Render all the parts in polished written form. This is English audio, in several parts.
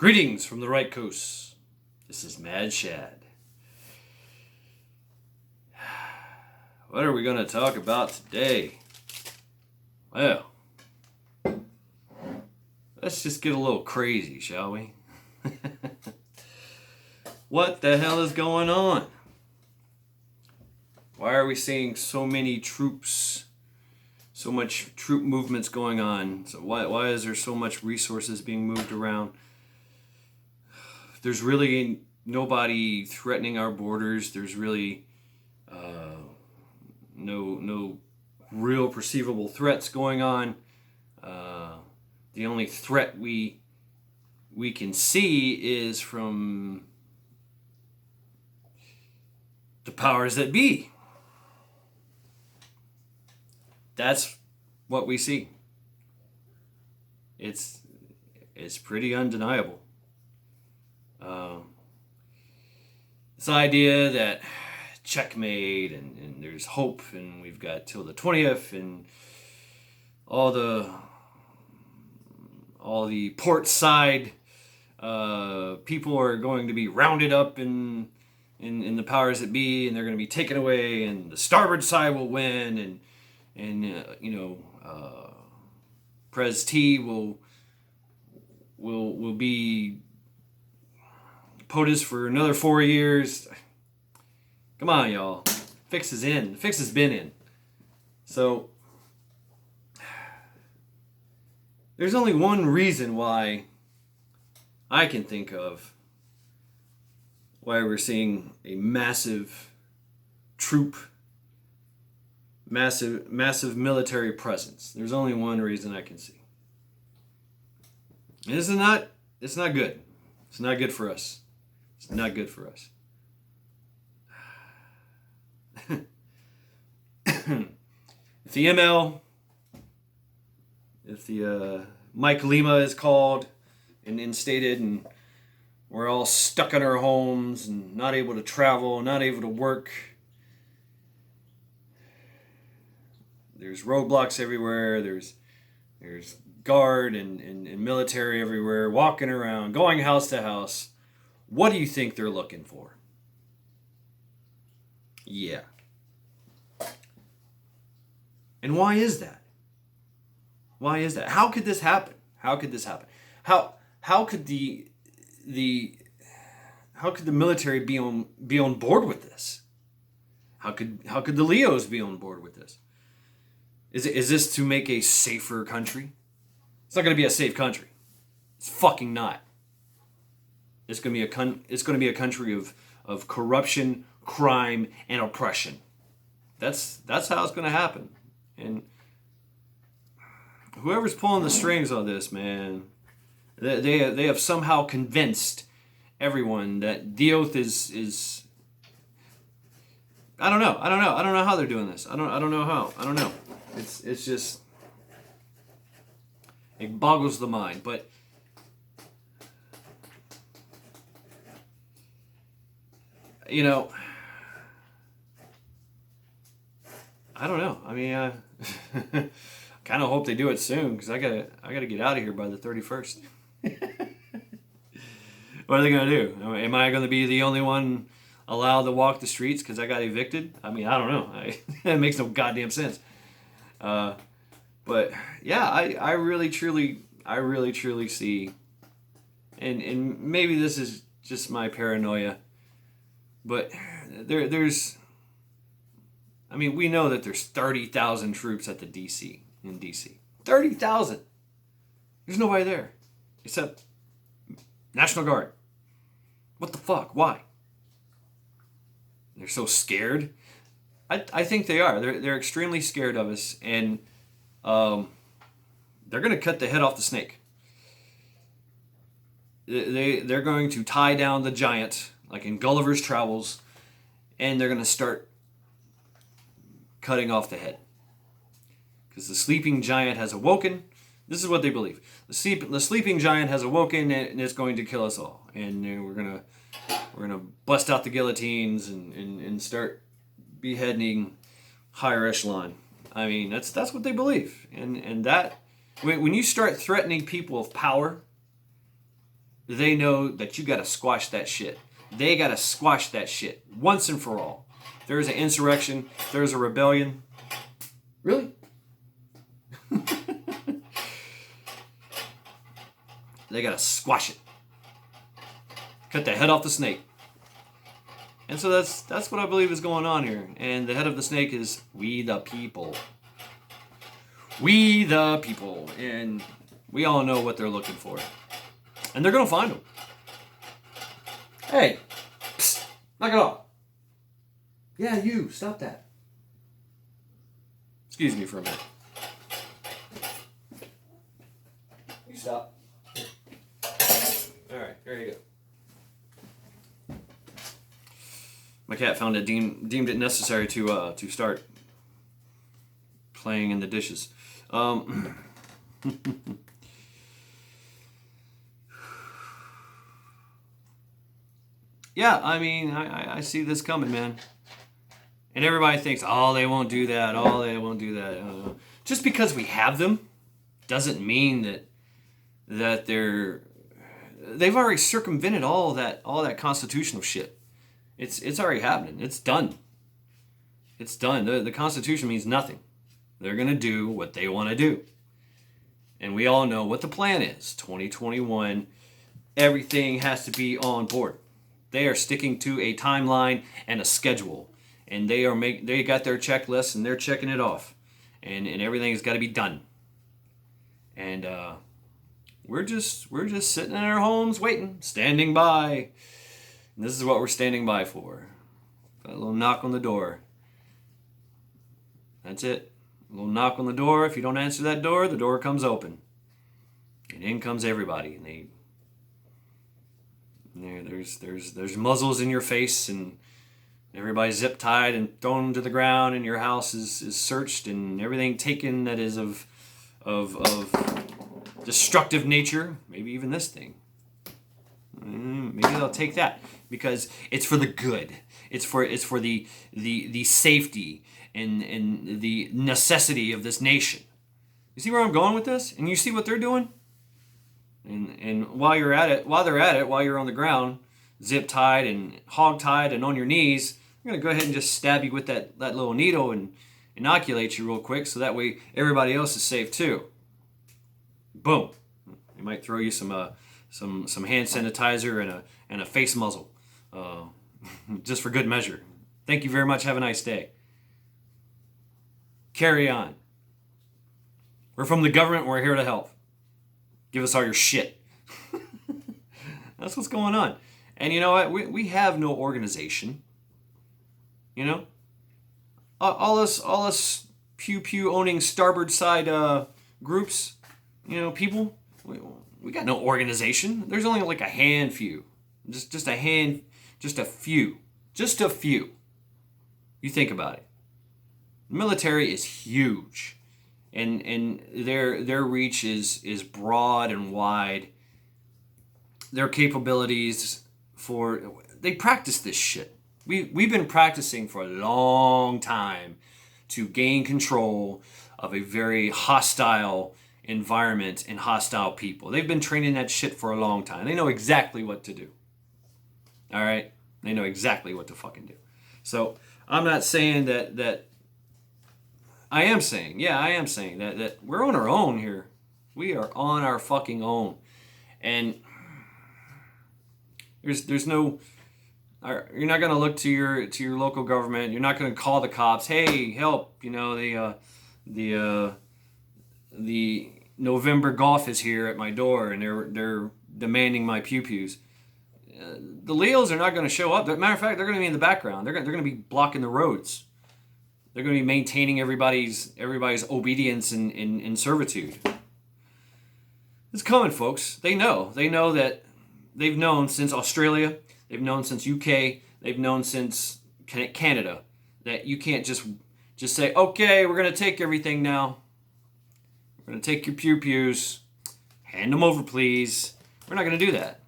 Greetings from the right coast. This is Mad Shad. What are we going to talk about today? Well, let's just get a little crazy, shall we? What the hell is going on? Why are we seeing so many troops, so much troop movements going on? So why is there so much resources being moved around? There's really nobody threatening our borders. There's really no real perceivable threats going on. The only threat we can see is from the powers that be. That's what we see. It's pretty undeniable. This idea that checkmate and there's hope and we've got till the 20th and all the port side people are going to be rounded up in the powers that be, and they're going to be taken away, and the starboard side will win, and Pres T will be POTUS for another 4 years. Come on, y'all. Fix is in. Fix has been in. So there's only one reason why I can think of why we're seeing a massive military presence. There's only one reason I can see. And it's not good. It's not good for us. It's not good for us. If the ML, if the Mike Lima is called and instated, and we're all stuck in our homes and not able to travel, not able to work, there's roadblocks everywhere, there's guard and military everywhere, walking around, going house to house. What do you think they're looking for? Yeah. And why is that? Why is that? How could this happen? How could this happen? How could the military be on board with this? How could the Leos be on board with this? Is this to make a safer country? It's not going to be a safe country. It's fucking not. It's going to be a country of corruption, crime, and oppression. That's how it's going to happen. And whoever's pulling the strings on this, man, they have somehow convinced everyone that the oath is. I don't know how they're doing this. I don't know how. I don't know. It's just, it boggles the mind. But I don't know. I mean, I kind of hope they do it soon, because I gotta get out of here by the 31st. What are they gonna do? Am I gonna be the only one allowed to walk the streets because I got evicted? I mean, I don't know. It makes no goddamn sense. But yeah, I really truly see, and maybe this is just my paranoia, but there's. I mean, we know that there's 30,000 troops at in D.C. 30,000. There's nobody there except National Guard. What the fuck? Why? They're so scared. I think they are. They're extremely scared of us, and they're going to cut the head off the snake. They're going to tie down the giant, like in Gulliver's Travels, and they're going to start cutting off the head, because the sleeping giant has awoken. This is what they believe. The sleeping giant has awoken, and it's going to kill us all. And we're gonna bust out the guillotines and start beheading higher echelon. I mean, that's what they believe. And that when you start threatening people of power, they know that you got to squash that shit. They got to squash that shit once and for all. If there's an insurrection, if there's a rebellion. Really? They got to squash it. Cut the head off the snake. And so that's what I believe is going on here. And the head of the snake is we the people. We the people. And we all know what they're looking for. And they're going to find them. Hey, psst, knock it off. Yeah, you, stop that. Excuse me for a minute. You stop. All right, there you go. My cat found it, deemed it necessary to start playing in the dishes. Yeah, I mean, I see this coming, man. And everybody thinks, oh, they won't do that. Oh, they won't do that. Just because we have them doesn't mean that they've already circumvented all that constitutional shit. It's already happening. It's done. It's done. The Constitution means nothing. They're going to do what they want to do. And we all know what the plan is. 2021, everything has to be on board. They are sticking to a timeline and a schedule. And they got their checklist and they're checking it off. And everything's got to be done. And we're just sitting in our homes waiting, standing by. And this is what we're standing by for. Got a little knock on the door. That's it. A little knock on the door. If you don't answer that door, the door comes open. And in comes everybody. And there's muzzles in your face, and everybody's zip tied and thrown to the ground, and your house is searched and everything taken that is of destructive nature. Maybe even this thing. Maybe they'll take that because it's for the good. It's for the safety and the necessity of this nation. You see where I'm going with this? And you see what they're doing? And while you're on the ground, zip tied and hog tied and on your knees, I'm gonna go ahead and just stab you with that little needle and inoculate you real quick, so that way everybody else is safe too. Boom. They might throw you some hand sanitizer and a face muzzle, just for good measure. Thank you very much. Have a nice day. Carry on. We're from the government. We're here to help. Give us all your shit. That's what's going on. And you know what? We have no organization. You know? All us pew owning starboard side groups, you know, people, we got no organization. There's only like a handful. Just a few. You think about it. The military is huge. And their reach is broad and wide. Their capabilities they practice this shit. We've been practicing for a long time to gain control of a very hostile environment and hostile people. They've been training that shit for a long time. They know exactly what to do. All right? They know exactly what to fucking do. So I'm not saying that I am saying that we're on our own here. We are on our fucking own. And there's no, you're not going to look to your local government. You're not going to call the cops. Hey, help! You know the November golf is here at my door, and they're demanding my pews. The Leos are not going to show up. Matter of fact, they're going to be in the background. They're going to be blocking the roads. They're going to be maintaining everybody's obedience and servitude. It's coming, folks. They know that they've known since Australia. They've known since UK. They've known since Canada that you can't just say, okay, we're going to take everything now. We're going to take your pews. Hand them over, please. We're not going to do that.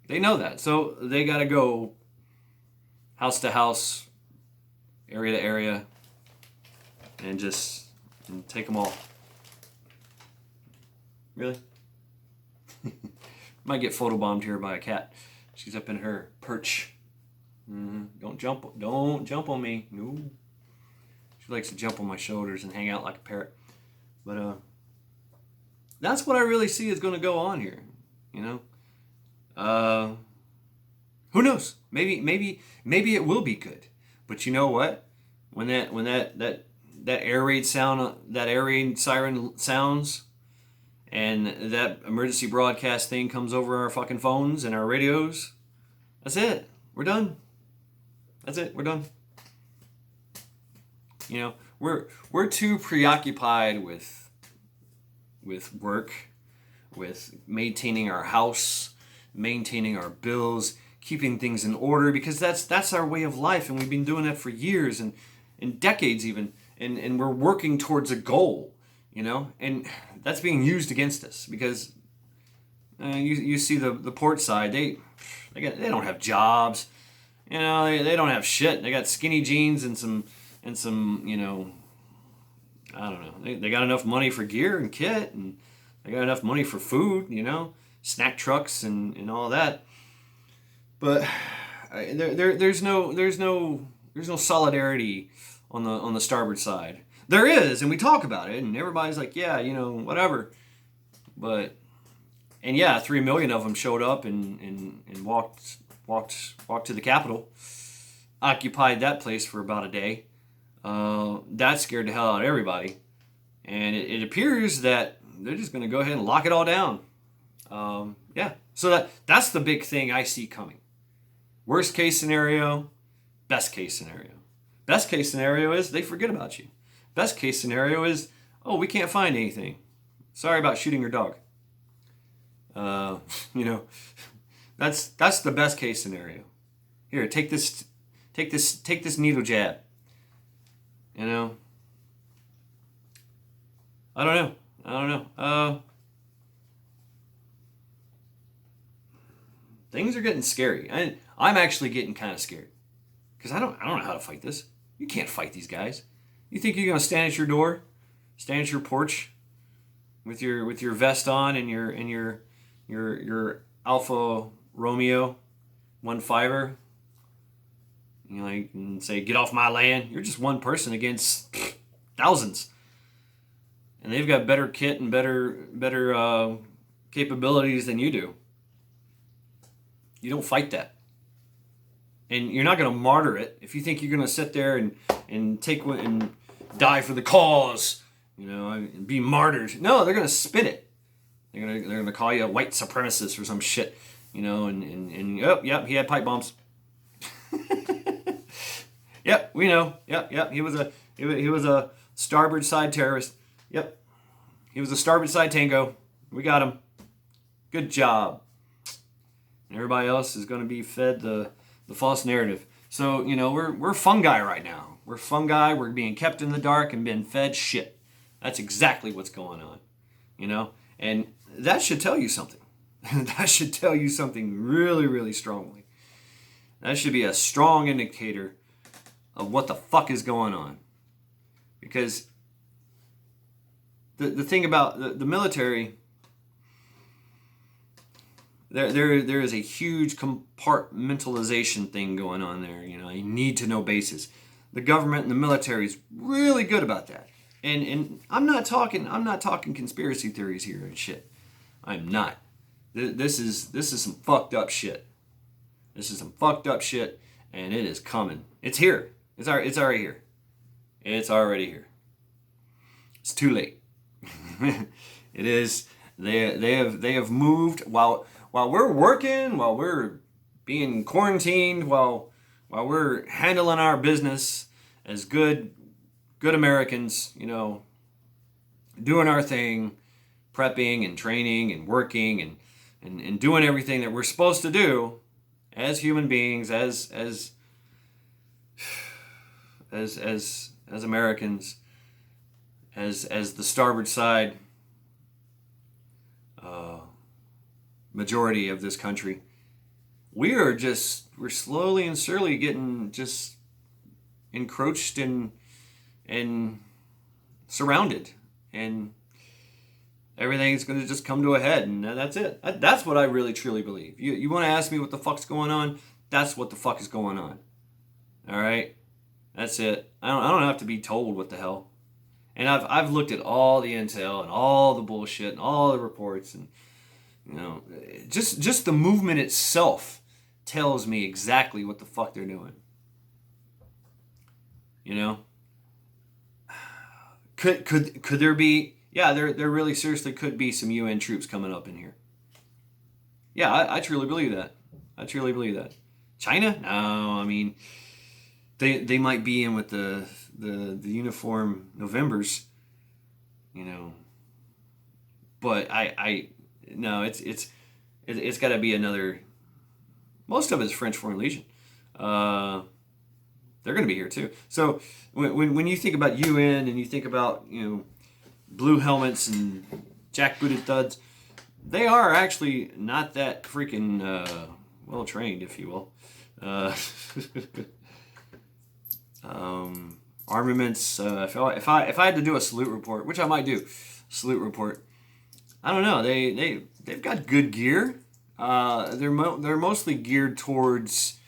They know that. So they got to go house to house, area to area, and take them all. Really? Might get photobombed here by a cat. She's up in her perch. Don't jump on me. No. She likes to jump on my shoulders and hang out like a parrot. But that's what I really see is going to go on here. You know, who knows? Maybe it will be good. But you know what? When that air raid siren sounds, and that emergency broadcast thing comes over our fucking phones and our radios, that's it. We're done. That's it. We're done. You know, we're too preoccupied with work, with maintaining our house, maintaining our bills, keeping things in order, because that's our way of life, and we've been doing that for years and decades even, and we're working towards a goal, you know, and that's being used against us because you see the port side, they don't have jobs, you know, they don't have shit. They got skinny jeans and some you know, I don't know, they got enough money for gear and kit, and they got enough money for food, you know, snack trucks and all that. But there's no solidarity on the starboard side. There is, and we talk about it, and everybody's like, yeah, you know, whatever. But and yeah, 3 million of them showed up and walked to the Capitol, occupied that place for about a day. That scared the hell out of everybody, and it appears that they're just going to go ahead and lock it all down. Yeah, so that's the big thing I see coming. Worst case scenario, best case scenario. Best case scenario is they forget about you. Best case scenario is, oh, we can't find anything. Sorry about shooting your dog. You know, that's the best case scenario. Here, take this needle jab. You know, I don't know. Things are getting scary. I'm actually getting kind of scared because I don't know how to fight this. You can't fight these guys. You think you're gonna stand at your door, stand at your porch, with your vest on and your Alfa Romeo 1.5er, you know, and say, get off my land. You're just one person against thousands, and they've got better kit and better capabilities than you do. You don't fight that. And you're not going to martyr it. If you think you're going to sit there and take one and die for the cause, you know, and be martyred. No, they're going to spin it. They're going to call you a white supremacist or some shit, you know, and oh, yep, he had pipe bombs. Yep, we know. Yep, he was a starboard side terrorist. Yep. He was a starboard side tango. We got him. Good job. And everybody else is going to be fed the false narrative. So, you know, we're fungi right now. We're fungi. We're being kept in the dark and being fed shit. That's exactly what's going on, you know? And that should tell you something. That should tell you something really, really strongly. That should be a strong indicator of what the fuck is going on. Because the thing about the military, there is a huge compartmentalization thing going on there. You know, you need to know basis. The government and the military is really good about that. And I'm not talking conspiracy theories here and shit. I'm not. This is some fucked up shit. This is some fucked up shit, and it is coming. It's here. It's already here. It's already here. It's too late. It is. They have moved while we're working, while we're being quarantined, while we're handling our business as good Americans, you know, doing our thing, prepping and training and working and doing everything that we're supposed to do as human beings, as Americans, as the starboard side majority of this country. We're slowly and surely getting just encroached and surrounded. And everything's going to just come to a head, and that's it. That's what I really truly believe. You want to ask me what the fuck's going on? That's what the fuck is going on. All right, that's it. I don't have to be told what the hell. And I've looked at all the intel and all the bullshit and all the reports, and just the movement itself tells me exactly what the fuck they're doing. Could there be? Yeah, there really seriously could be some UN troops coming up in here. Yeah, I truly believe that. I truly believe that. China? No, I mean, they might be in with the uniform Novembers, but I no, it's got to be another. Most of it is French Foreign Legion. They're going to be here too. So when you think about UN and you think about blue helmets and jackbooted thuds, they are actually not that freaking well trained, if you will. Armaments. If I had to do a salute report, which I might do, salute report. I don't know. They've got good gear. They're mostly geared towards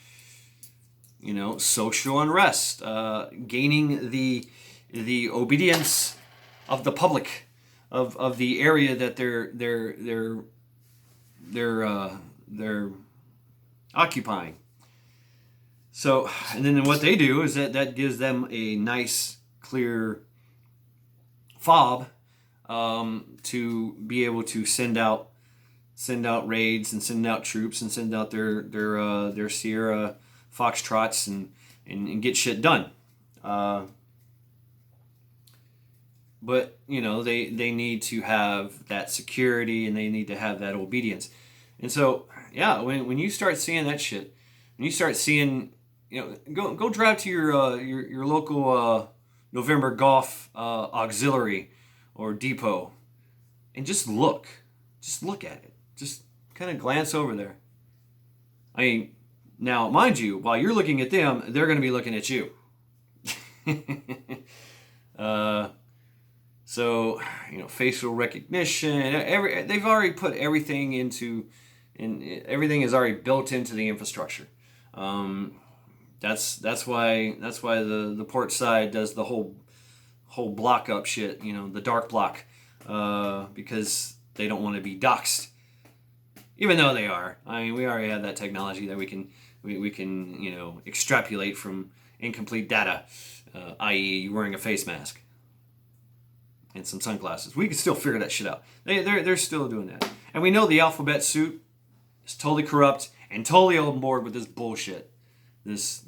social unrest, gaining the obedience of the public, of the area that they're occupying. So, and then what they do is that gives them a nice, clear fob to be able to send out raids and send out troops and send out their Sierra Foxtrots and get shit done. But they need to have that security and they need to have that obedience. And so yeah, when you start seeing that shit, when you start seeing go drive to your local November Golf auxiliary or depot and just look at it. Just kind of glance over there. I mean, now mind you, while you're looking at them, they're going to be looking at you. So facial recognition. They've already put everything everything is already built into the infrastructure. That's why the port side does the whole block up shit, the dark block, because they don't want to be doxxed, even though they are. I mean, we already have that technology that we can extrapolate from incomplete data, i.e., you wearing a face mask and some sunglasses. We can still figure that shit out. They're still doing that, and we know the alphabet suit is totally corrupt and totally on board with this bullshit. This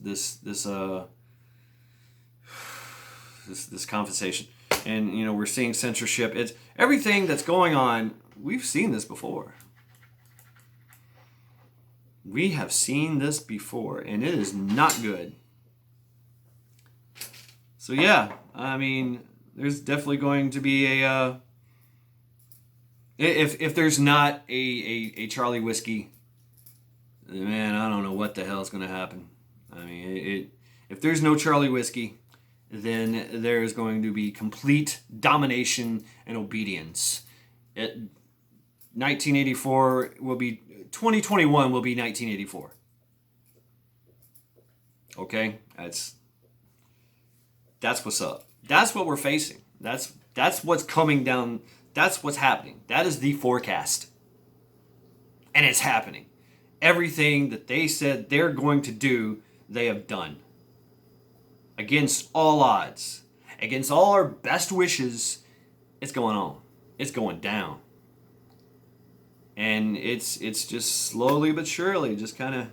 compensation, and we're seeing censorship. It's everything that's going on. We've seen this before. We have seen this before, and it is not good. So yeah, I mean, there's definitely going to be a if there's not a Charlie whiskey, man, I don't know what the hell is going to happen. I mean, if there's no Charlie whiskey, then there is going to be complete domination and obedience. 1984 will be 2021 will be 1984. Okay, that's what's up. That's what we're facing. That's what's coming down. That's what's happening. That is the forecast, and it's happening. Everything that they said they're going to do, they have done. Against all odds, against all our best wishes, it's going on. It's going down. And it's just slowly but surely just kind of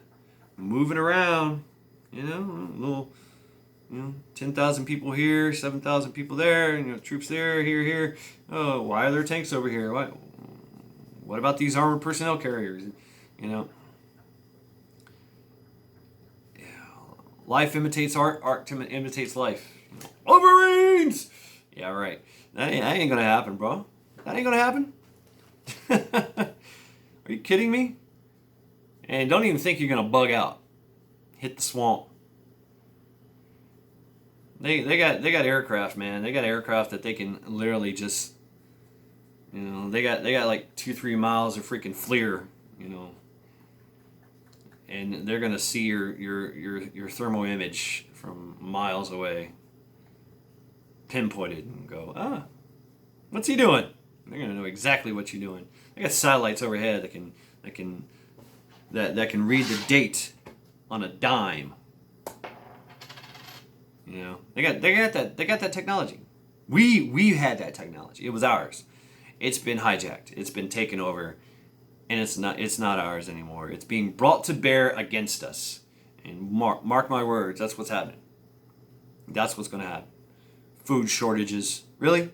moving around, little 10,000 people here, 7,000 people there, troops there, here. Oh, why are there tanks over here? What about these armored personnel carriers? Life imitates art, art imitates life. Wolverines! Yeah, right. That ain't gonna happen, bro. That ain't gonna happen. Are you kidding me? And don't even think you're gonna bug out. Hit the swamp. They got aircraft, man. They got aircraft that they can literally just You know, they got like 2-3 miles of freaking FLIR, you know, and they're gonna see your thermal image from miles away, pinpointed, and go, what's he doing? They're gonna know exactly what you're doing. They got satellites overhead that can read the date on a dime. You know, they got that technology. We had that technology. It was ours. It's been hijacked. It's been taken over, and it's not ours anymore. It's being brought to bear against us. And mark my words, that's what's happening. That's what's going to happen. Food shortages. Really?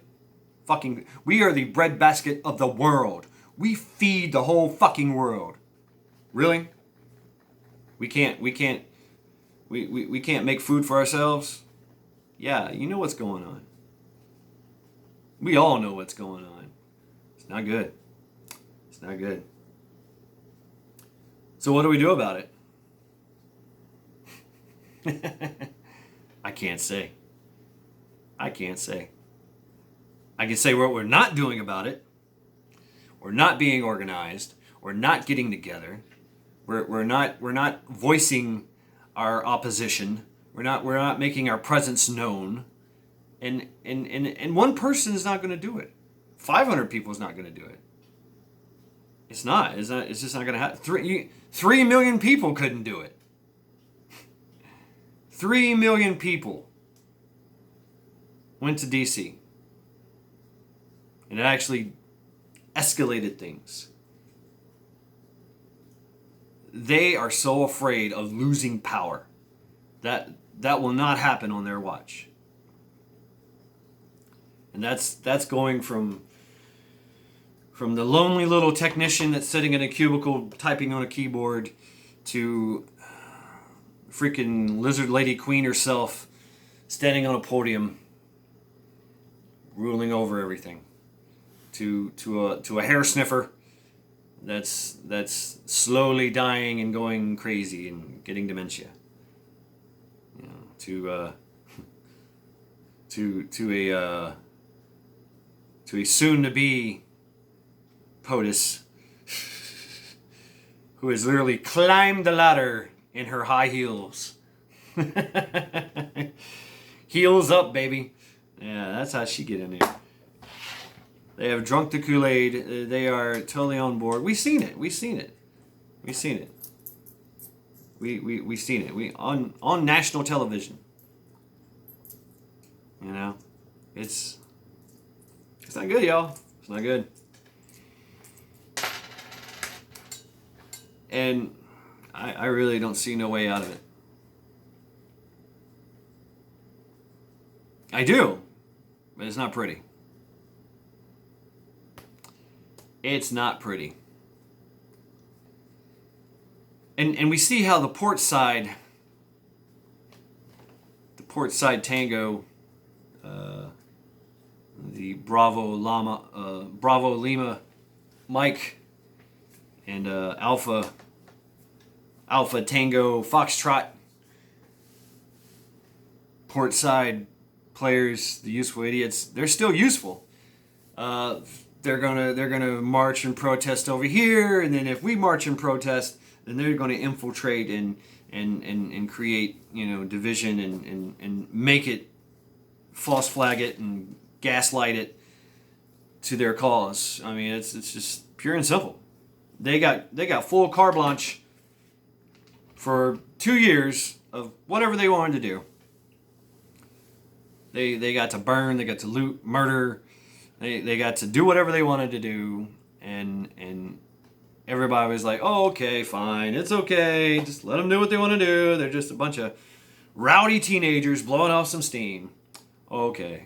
Fucking, we are the breadbasket of the world. We feed the whole fucking world. Really? We can't make food for ourselves? Yeah, you know what's going on. We all know what's going on. It's not good. It's not good. So what do we do about it? I can't say. I can't say. I can say what we're not doing about it. We're not being organized. We're not getting together. We're not voicing our opposition. We're not making our presence known. And one person is not going to do it. 500 people is not going to do it. It's not. It's just not going to happen. 3 million people couldn't do it. 3 million people went to DC. And it actually escalated things. They are so afraid of losing power that will not happen on their watch. And that's going from the lonely little technician that's sitting in a cubicle typing on a keyboard to freaking lizard lady queen herself standing on a podium ruling over everything, to a hair sniffer that's slowly dying and going crazy and getting dementia, you know, to a soon-to-be POTUS who has literally climbed the ladder in her high heels. Heels up, baby. Yeah, that's how she get in there. They have drunk the Kool-Aid. They are totally on board. We've seen it. We seen it on national television. You know, it's not good, y'all. It's not good. And I really don't see no way out of it. I do, but it's not pretty. It's not pretty. And we see how the port side Tango, the Bravo Lima Mike, and Alpha Tango Foxtrot port side players, the useful idiots, they're still useful. They're gonna march and protest over here, and then if we march and protest, then they're gonna infiltrate and create, you know, division and make it, false flag it and gaslight it to their cause. I mean, it's just pure and simple. They got full carte blanche for 2 years of whatever they wanted to do. They got to burn, they got to loot, murder, they got to do whatever they wanted to do, and everybody was like, oh, okay, fine, it's okay, just let them do what they want to do. They're just a bunch of rowdy teenagers blowing off some steam. Okay.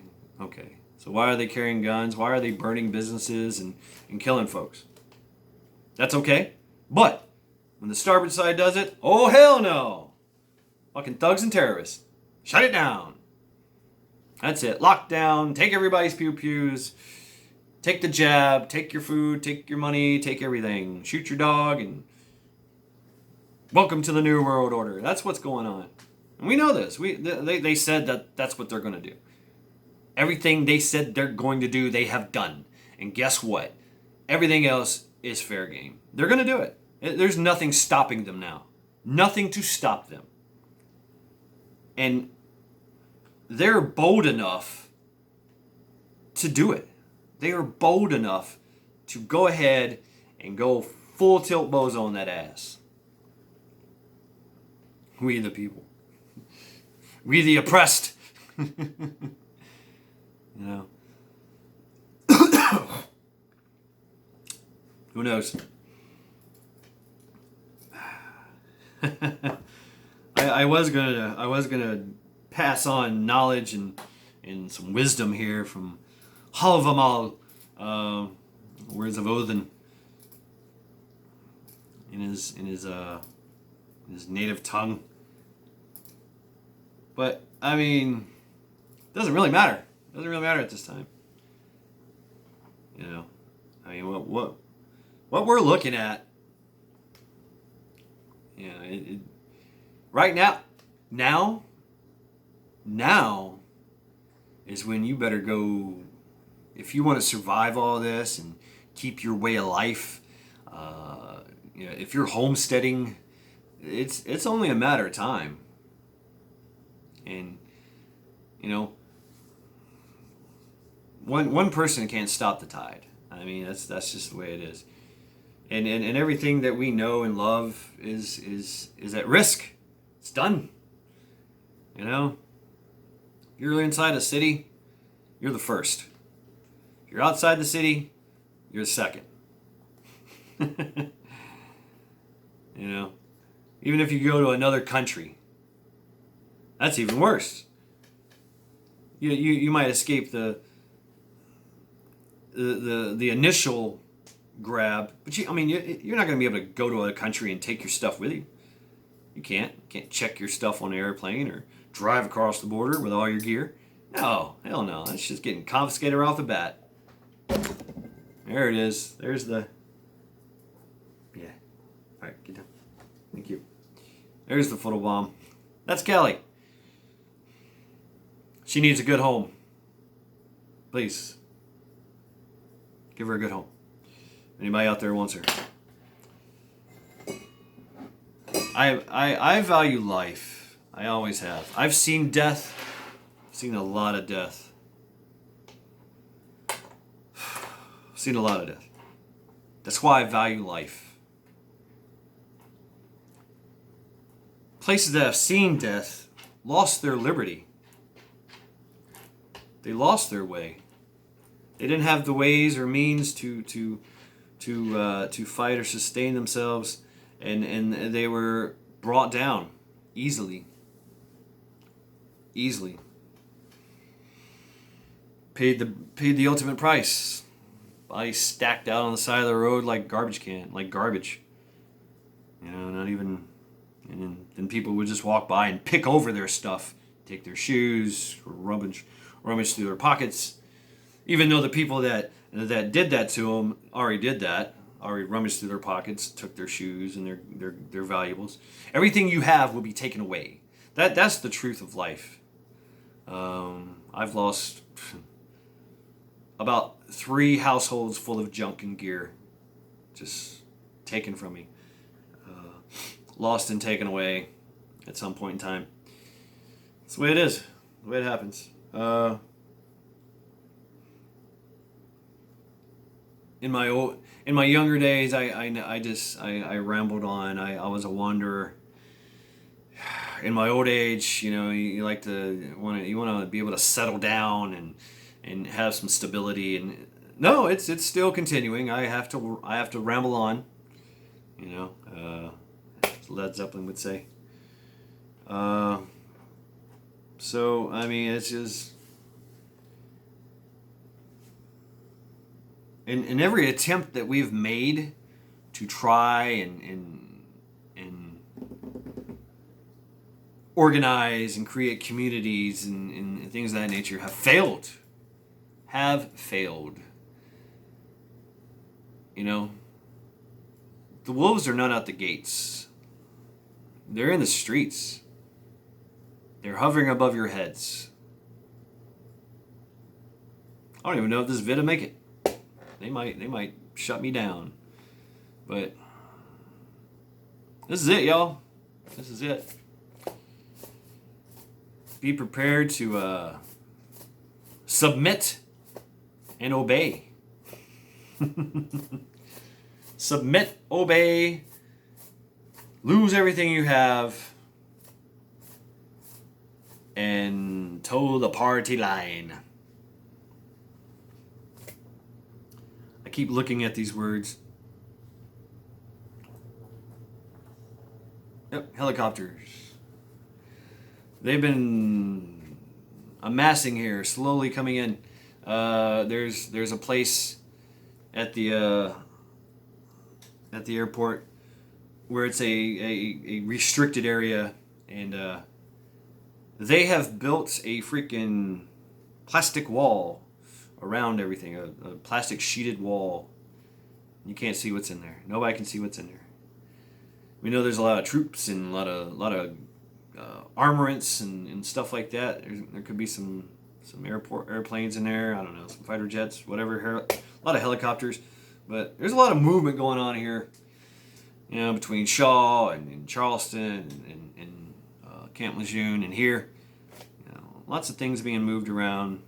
So why are they carrying guns? Why are they burning businesses and killing folks? That's okay. But when the starboard side does it, oh, hell no. Fucking thugs and terrorists. Shut it down. That's it. Lockdown. Take everybody's pew-pews. Take the jab. Take your food. Take your money. Take everything. Shoot your dog. And welcome to the New World Order. That's what's going on. And we know this. They said that's what they're going to do. Everything they said they're going to do, they have done. And guess what? Everything else is fair game. They're going to do it. There's nothing stopping them now. Nothing to stop them. And they're bold enough to do it. They are bold enough to go ahead and go full tilt bozo on that ass. We the people. We the oppressed. You know. Who knows? I was gonna pass on knowledge and some wisdom here from Hávanál, words of Odin, in his native tongue. But I mean, it doesn't really matter. It doesn't really matter at this time. You know, I mean, what we're looking at, you know, right now is when you better go, if you want to survive all this and keep your way of life. You know, if you're homesteading, it's only a matter of time. And you know, one person can't stop the tide. I mean, that's just the way it is. And everything that we know and love is at risk. It's done. You know, if you're inside a city, you're the first. If you're outside the city, you're the second. You know, even if you go to another country, that's even worse. You might escape the initial grab, but you're not going to be able to go to a country and take your stuff with you. You can't check your stuff on an airplane or drive across the border with all your gear. No, hell no. That's just getting confiscated right off the bat. There it is. There's the... Yeah. All right, get down. Thank you. There's the photobomb. That's Kelly. She needs a good home. Please. Give her a good home. Anybody out there wants her. I value life. I always have. I've seen death. I've seen a lot of death. I've seen a lot of death. That's why I value life. Places that have seen death lost their liberty. They lost their way. They didn't have the ways or means to fight or sustain themselves, and they were brought down easily. Paid the ultimate price. Bodies stacked out on the side of the road like garbage. You know, not even. And then people would just walk by and pick over their stuff, take their shoes, or rummage through their pockets, even though the people that did that to them already rummaged through their pockets, took their shoes and their valuables. Everything you have will be taken away. That's the truth of life. I've lost about 3 households full of junk and gear, just taken from me. Lost and taken away at some point in time. It's the way it is. The way it happens. In my younger days, I rambled on. I was a wanderer. In my old age, you know, you want to be able to settle down and have some stability. And no, it's still continuing. I have to ramble on. You know. Led Zeppelin would say. So, I mean, it's just... In every attempt that we've made to try and organize and create communities and things of that nature have failed. You know? The wolves are not out the gates. They're in the streets. They're hovering above your heads. I don't even know if this vid will make it. They might shut me down. But this is it, y'all. This is it. Be prepared to submit and obey. Submit, obey, lose everything you have, and toe the party line. I keep looking at these words. Yep, helicopters. They've been amassing here, slowly coming in. There's a place at the airport where it's a restricted area, and they have built a freaking plastic wall around everything, a plastic sheeted wall. You can't see what's in there. Nobody can see what's in there. We know there's a lot of troops and a lot of armaments and stuff like that. There could be some airplanes in there. I don't know, some fighter jets, whatever. A lot of helicopters, but there's a lot of movement going on here. You know, between Shaw and Charleston and Camp Lejeune and here. You know, lots of things being moved around.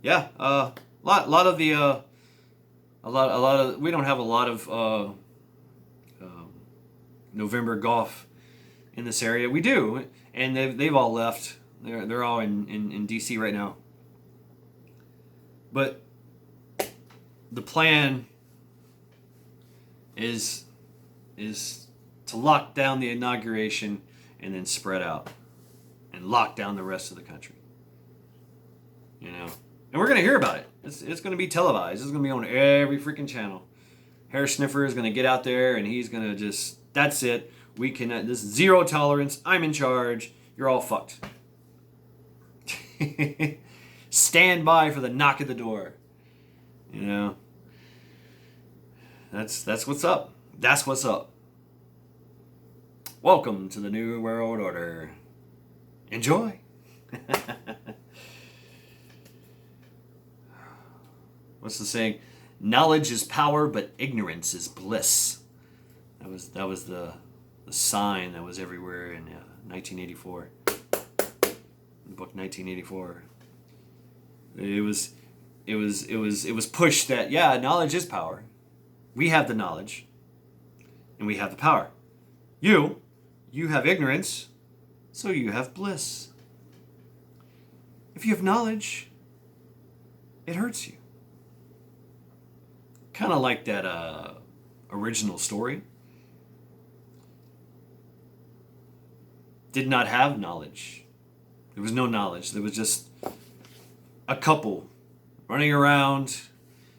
Yeah, a lot of the. A lot of we don't have a lot of November golf in this area. We do, and they've all left. They're all in DC right now. But the plan is to lock down the inauguration and then spread out and lock down the rest of the country. You know. And we're going to hear about it. It's going to be televised. It's going to be on every freaking channel. Hair Sniffer is going to get out there and he's going to just, that's it. We cannot, this is zero tolerance. I'm in charge. You're all fucked. Stand by for the knock at the door. You know? That's what's up. That's what's up. Welcome to the New World Order. Enjoy. What's the saying? Knowledge is power, but ignorance is bliss. That was the sign that was everywhere in 1984. The book 1984. It was pushed that knowledge is power. We have the knowledge, and we have the power. You have ignorance, so you have bliss. If you have knowledge, it hurts you. Kind of like that original story. Did not have knowledge. There was no knowledge. There was just a couple running around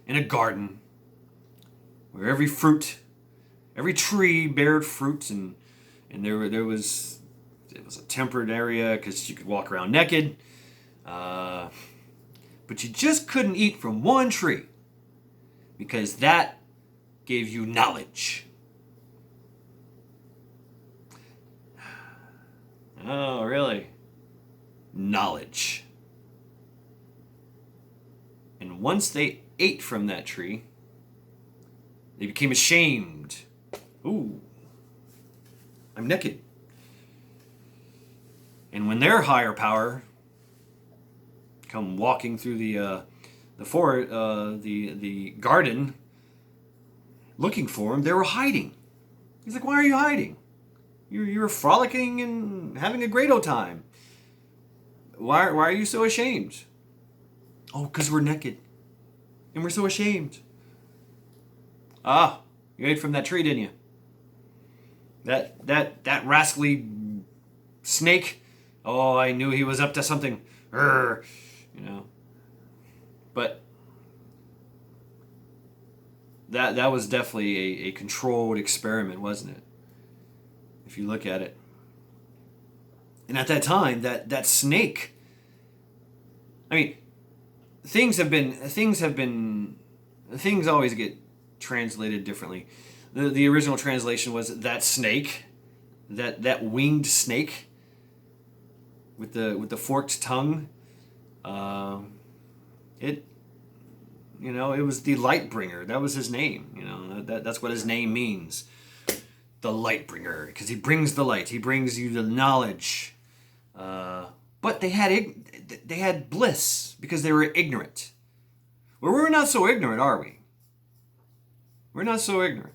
in a garden where every tree bared fruit, and it was a temperate area because you could walk around naked, but you just couldn't eat from one tree. Because that gave you knowledge. Oh, really? Knowledge. And once they ate from that tree, they became ashamed. Ooh, I'm naked. And when their higher power come walking through the garden, looking for him, they were hiding. He's like, why are you hiding? You're frolicking and having a great old time. Why are you so ashamed? Oh, because we're naked. And we're so ashamed. Ah, you ate from that tree, didn't you? That rascally snake. Oh, I knew he was up to something. Urgh, you know. But that was definitely a controlled experiment, wasn't it? If you look at it. And at that time, that snake, I mean, things always get translated differently. The original translation was that snake, that winged snake with the forked tongue. It, it was the light bringer. That was his name. That's what his name means. The light bringer, because he brings the light. He brings you the knowledge. But they had bliss because they were ignorant. Well, we're not so ignorant, are we? We're not so ignorant.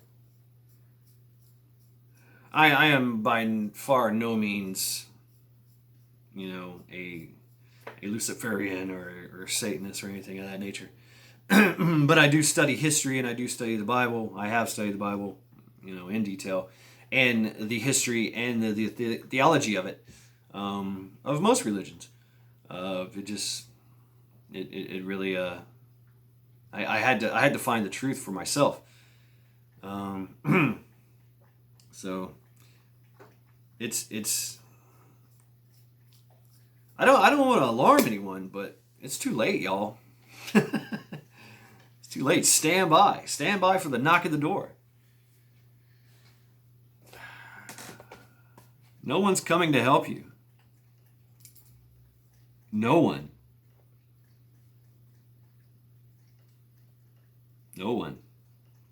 I am by far no means, a Luciferian or Satanist or anything of that nature. But I do study history and I do study the Bible. I have studied the Bible, in detail, and the history and the theology of it, of most religions. It really I had to find the truth for myself. So it's I don't want to alarm anyone, but it's too late, y'all. It's too late. Stand by. Stand by for the knock at the door. No one's coming to help you. No one. No one.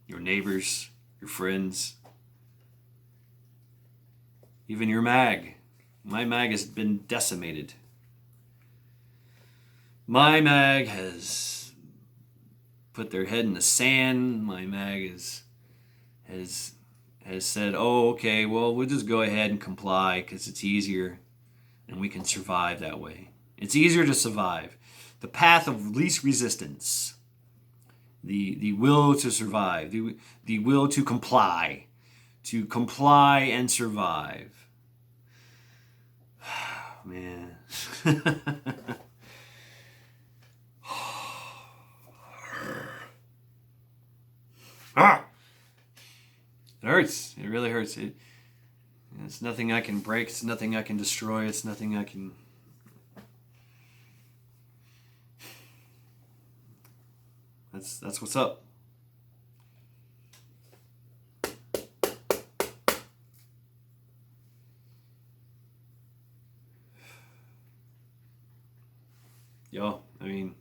Your neighbors, your friends, even your mag. My mag has been decimated. My mag has put their head in the sand. My mag has said, "Oh, okay, well, we'll just go ahead and comply because it's easier and we can survive that way. It's easier to survive. The path of least resistance. The will to survive. The will to comply. To comply and survive." Man. Ah! It hurts. It really hurts. It's nothing I can break. It's nothing I can destroy. It's nothing I can... That's what's up. Yo, I mean...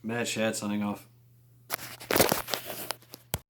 Mad Shad signing off.